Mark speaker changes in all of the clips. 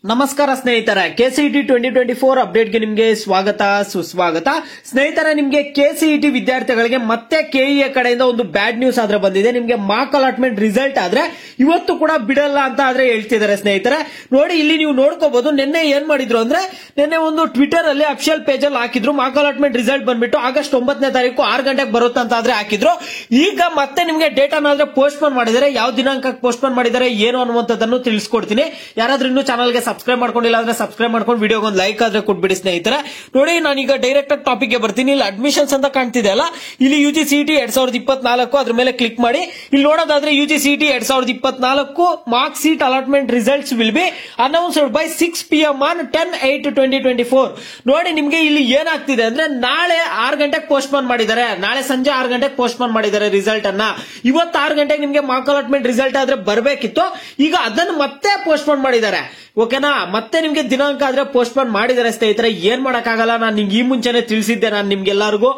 Speaker 1: ನಮಸ್ಕಾರ ಸ್ನೇಹಿತರೆ, ಕೆಸಿಇಟಿ 2024 ಅಪ್ಡೇಟ್ಗೆ ನಿಮಗೆ ಸ್ವಾಗತ ಸುಸ್ವಾಗತ. ಸ್ನೇಹಿತರೆ, ನಿಮಗೆ ಕೆಸಿಇಟಿ ವಿದ್ಯಾರ್ಥಿಗಳಿಗೆ ಮತ್ತೆ ಕೆಇಎ ಕಡೆಯಿಂದ ಒಂದು ಬ್ಯಾಡ್ ನ್ಯೂಸ್ ಆದ್ರೆ ಬಂದಿದೆ. ನಿಮಗೆ ಮಾರ್ಕ್ ಅಲಾಟ್ಮೆಂಟ್ ರಿಸಲ್ಟ್ ಆದ್ರೆ ಇವತ್ತು ಕೂಡ ಬಿಡಲ್ಲ ಅಂತ ಆದ್ರೆ ಹೇಳ್ತಿದ್ದಾರೆ. ಸ್ನೇಹಿತರೆ ನೋಡಿ, ಇಲ್ಲಿ ನೀವು ನೋಡ್ಕೋಬಹುದು. ನಿನ್ನೆ ಏನ್ ಮಾಡಿದ್ರು ಅಂದ್ರೆ, ನಿನ್ನೆ ಒಂದು ಟ್ವಿಟರ್ ಅಲ್ಲಿ ಅಫಿಷಿಯಲ್ ಪೇಜ್ ಅಲ್ಲಿ ಹಾಕಿದ್ರು, ಮಾರ್ಕ್ ಅಲಾಟ್ಮೆಂಟ್ ರಿಸಲ್ಟ್ ಬಂದ್ಬಿಟ್ಟು ಆಗಸ್ಟ್ 9ನೇ ತಾರೀಕು 6 ಗಂಟೆಗೆ ಬರುತ್ತೆ ಅಂತ ಆದ್ರೆ ಹಾಕಿದ್ರು. ಈಗ ಮತ್ತೆ ನಿಮಗೆ ಡೇಟಾನ ಪೋಸ್ಟ್ ಪೋನ್ ಮಾಡಿದ್ದಾರೆ. ಯಾವ ದಿನಾಂಕಕ್ಕೆ ಪೋಸ್ಟ್ ಪೋನ್ ಮಾಡಿದ್ದಾರೆ ಏನು ಅನ್ನುವಂಥದ್ದನ್ನು ತಿಳಿಸ್ಕೊಡ್ತೀನಿ. ಯಾರಾದ್ರೂ ಇನ್ನೂ ಚಾನಲ್ಗೆ ಸಬ್ಸ್ಕ್ರೈಬ್ ಮಾಡ್ಕೊಂಡಿಲ್ಲ ಅಂದ್ರೆ ಸಬ್ಸ್ಕ್ರೈಬ್ ಮಾಡ್ಕೊಂಡು ವಿಡಿಯೋಗೆ ಒಂದು ಲೈಕ್ ಆದ್ರೆ ಕೊಟ್ಬಿಡಿ. ಸ್ನೇಹಿತರೆ ನೋಡಿ, ನಾನೀಗ ಡೈರೆಕ್ಟ್ ಆಗಿ ಟಾಪಿಕ್ ಗೆ ಬರ್ತೀನಿ. ಇಲ್ಲಿ ಅಡ್ಮಿಷನ್ಸ್ ಅಂತ ಕಾಣ್ತಿದೆ ಅಲ್ಲ, ಇಲ್ಲಿ ಯುಜಿಸಿಇಟಿ 2024 ಅದ್ರ ಮೇಲೆ ಕ್ಲಿಕ್ ಮಾಡಿ. ಇಲ್ಲಿ ನೋಡೋದಾದ್ರೆ UGCET 2024 mark seat allotment results will be announced by 6 PM on 10/8/2024. ನೋಡಿ, ನಿಮ್ಗೆ ಇಲ್ಲಿ ಏನಾಗ್ತಿದೆ ಅಂದ್ರೆ, ನಾಳೆ 6 ಗಂಟೆಗೆ ಪೋಸ್ಟ್ ಪೋನ್ ಮಾಡಿದ್ದಾರೆ. ನಾಳೆ ಸಂಜೆ 6 ಗಂಟೆಗೆ ಪೋಸ್ಟ್ ಪೋನ್ ಮಾಡಿದ್ದಾರೆ ರಿಸಲ್ಟ್ ಅನ್ನ. ಇವತ್ತು 6 ಗಂಟೆಗೆ ನಿಮ್ಗೆ ಮಾರ್ಕ್ ಅಲಾಟ್ಮೆಂಟ್ ರಿಸಲ್ಟ್ ಆದ್ರೆ ಬರಬೇಕಿತ್ತು. ಈಗ ಅದನ್ನು ಮತ್ತೆ ಪೋಸ್ಟ್ ಪೋನ್ ಮಾಡಿದ್ದಾರೆ. ಓಕೆನಾ, ಮತ್ತೆ ನಿಮ್ಗೆ ದಿನಾಂಕ ಆದ್ರೆ ಪೋಸ್ಟ್ ಪೋನ್ ಮಾಡಿದ್ದಾರೆ. ಸ್ನೇಹಿತರೆ ಏನ್ ಮಾಡಕ್ಕಾಗಲ್ಲ, ನಾನು ನಿಮ್ಗೆ ಈ ಮುಂಚೆನೆ ತಿಳಿಸಿದ್ದೆ. ನಾನು ನಿಮ್ಗೆಲ್ಲರಿಗೂ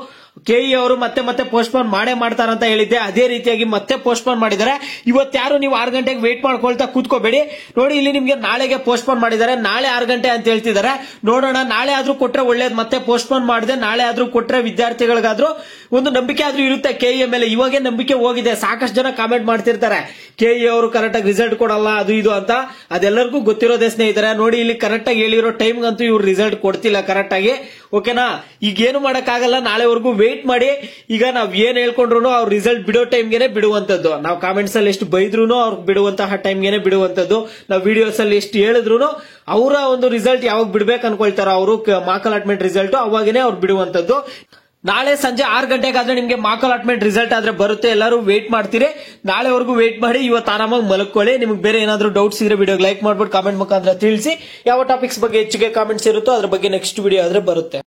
Speaker 1: ಕೆಇ ಅವರು ಮತ್ತೆ ಪೋಸ್ಟ್ ಪೋನ್ ಮಾಡೇ ಮಾಡ್ತಾರಂತ ಹೇಳಿದ್ದೆ. ಅದೇ ರೀತಿಯಾಗಿ ಮತ್ತೆ ಪೋಸ್ಟ್ ಪೋನ್ ಮಾಡಿದ್ದಾರೆ. ಇವತ್ತು ಯಾರು ನೀವು 6 ಗಂಟೆಗೆ ವೇಟ್ ಮಾಡ್ಕೊಳ್ತಾ ಕೂತ್ಕೋಬೇಡಿ. ನೋಡಿ, ಇಲ್ಲಿ ನಿಮ್ಗೆ ನಾಳೆಗೆ ಪೋಸ್ಟ್ ಪೋನ್ ಮಾಡಿದ್ದಾರೆ. ನಾಳೆ 6 ಗಂಟೆ ಅಂತ ಹೇಳ್ತಿದ್ದಾರೆ. ನೋಡೋಣ, ನಾಳೆ ಆದ್ರೂ ಕೊಟ್ರೆ ಒಳ್ಳೇದು. ಮತ್ತೆ ಪೋಸ್ಟ್ ಪೋನ್ ಮಾಡದೆ ನಾಳೆ ಆದ್ರೂ ಕೊಟ್ರೆ ವಿದ್ಯಾರ್ಥಿಗಳಿಗಾದ್ರೂ ಒಂದು ನಂಬಿಕೆ ಆದ್ರೂ ಇರುತ್ತೆ ಕೆಇಎ ಮೇಲೆ. ಇವಾಗೇ ನಂಬಿಕೆ ಹೋಗಿದೆ. ಸಾಕಷ್ಟು ಜನ ಕಾಮೆಂಟ್ ಮಾಡ್ತಿರ್ತಾರೆ, ಕೆಇಎ ಅವರು ಕರೆಕ್ಟ್ ಆಗಿ ರಿಸಲ್ಟ್ ಕೊಡಲ್ಲ ಅದು ಇದು ಅಂತ. ಅದೆಲ್ಲರಿಗೂ ಗೊತ್ತಿರೋದೇ ಸ್ನೇಹಿತರೆ. ನೋಡಿ, ಇಲ್ಲಿ ಕರೆಕ್ಟ್ ಆಗಿ ಹೇಳಿರೋ ಟೈಮ್ಗಂತೂ ಇವ್ರು ರಿಸಲ್ಟ್ ಕೊಡ್ತಿಲ್ಲ ಕರೆಕ್ಟ್ ಆಗಿ. ಓಕೆನಾ, ಈಗ ಏನು ಮಾಡಕ್ಕಾಗಲ್ಲ, ನಾಳೆವರೆಗೂ ವೇಟ್ ಮಾಡಿ. ಈಗ ನಾವ್ ಏನ್ ಹೇಳ್ಕೊಂಡ್ರು ಅವ್ರ ರಿಸಲ್ಟ್ ಬಿಡೋ ಟೈಮ್ಗೆನೆ ಬಿಡುವಂತದ್ದು. ನಾವು ಕಾಮೆಂಟ್ಸ್ ಅಲ್ಲಿ ಎಷ್ಟು ಬೈದ್ರು ಅವ್ರು ಬಿಡುವಂತಹ ಟೈಮ್ಗೆನೆ ಬಿಡುವಂತದ್ದು. ನಾವು ವಿಡಿಯೋಸ್ ಅಲ್ಲಿ ಎಷ್ಟು ಹೇಳಿದ್ರು ಅವರ ಒಂದು ರಿಸಲ್ಟ್ ಯಾವಾಗ ಬಿಡ್ಬೇಕು ಅನ್ಕೊಳ್ತಾರೋ ಅವರು ಮಾರ್ಕ್ ಅಲಾಟ್ಮೆಂಟ್ ರಿಸಲ್ಟ್, ಅವಾಗನೇ ಅವ್ರು ಬಿಡುವಂತದ್ದು. ನಾಳೆ ಸಂಜೆ 6 ಗಂಟೆಗಾದ್ರೆ ನಿಮ್ಗೆ ಮಾರ್ಕ್ ಅಲಾಟ್ಮೆಂಟ್ ರಿಸಲ್ಟ್ ಆದ್ರೆ ಬರುತ್ತೆ. ಎಲ್ಲರೂ ವೇಟ್ ಮಾಡ್ತೀರಿ. ನಾಳೆವರೆಗೂ ವೇಟ್ ಮಾಡಿ. ಇವತ್ತು ಆರಾಮಾಗಿ ಮಲ್ಕೊಳ್ಳಿ. ನಿಮ್ಗೆ ಬೇರೆ ಏನಾದ್ರೂ ಡೌಟ್ಸ್ ಇದ್ರೆ ವಿಡಿಯೋಗೆ ಲೈಕ್ ಮಾಡ್ಬಿಟ್ಟು ಕಾಮೆಂಟ್ ಮುಖಾಂತರ ತಿಳಿಸಿ. ಯಾವ ಟಾಪಿಕ್ಸ್ ಬಗ್ಗೆ ಹೆಚ್ಚಿಗೆ ಕಾಮೆಂಟ್ಸ್ ಇರುತ್ತೋ ಅದ್ರ ಬಗ್ಗೆ ನೆಕ್ಸ್ಟ್ ವಿಡಿಯೋ ಆದ್ರೆ ಬರುತ್ತೆ.